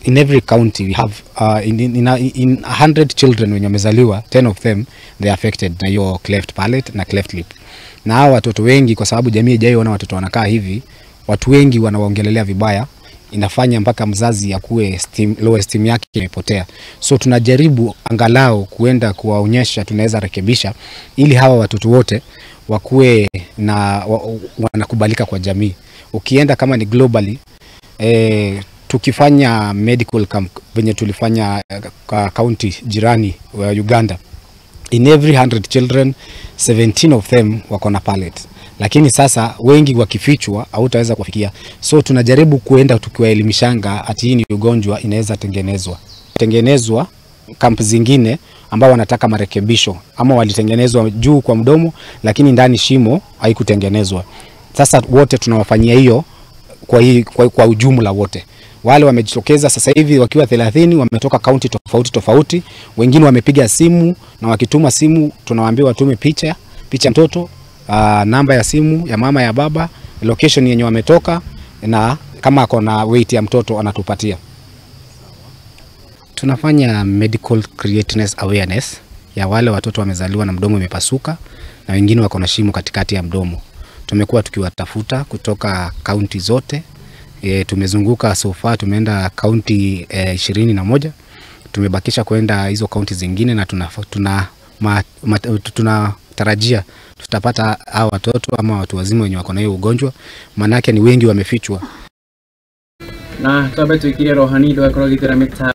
in every county we have in 100 children wenye wamezaliwa, 10 of them they are affected na hiyo cleft palate na cleft lip. Na hao watoto wengi, kwa sababu jamii haijaona watoto wanakaa hivi, watu wengi wanawaongelelea vibaya, inafanya mpaka mzazi akuwe low esteem yake imepotea. So tunajaribu angalau kuenda kuwaonyesha tunaweza rekebisha ili hawa watoto wote wakuwe na wanakubalika kwa jamii. Ukienda kama ni globally, tukifanya medical camp venye tulifanya county jirani wa Uganda, in every 100 children 17 of them wako na palate. Lakini sasa wengi wakifichwa hautaweza kufikia. So tunajaribu kuenda tukiwaelimishanga ati hii ni ugonjwa inaweza tengenezwa kampu zingine ambao wanataka marekebisho, ama walitengenezwa juu kwa mdomo lakini ndani shimo haikutengenezwa. Sasa wote tunawafanyia hiyo kwa ujumla wote. Wale wamejitokeza sasa hivi wakiwa 30 wametoka kaunti tofauti, wengine wamepiga simu, na wakituma simu tunawaambia watume picha mtoto, namba ya simu ya mama ya baba, location yenye wametoka, na kama ako na weight ya mtoto anatupatia. Tunafanya medical creatiness awareness ya wale watoto wamezaliwa na mdomo umepasuka na wengine wako na shimo katikati ya mdomo. Tumekuwa tukiwatafuta kutoka kaunti zote. Tumezunguka so far, tumeenda kaunti 21. Tumebakisha kwenda hizo kaunti zingine, na tunatarajia tutapata hao watoto ama watu wazima wenye wako na hiyo ugonjwa, manake ni wengi wamefichwa. Na tabe tuikire rohani ndo akoro gitera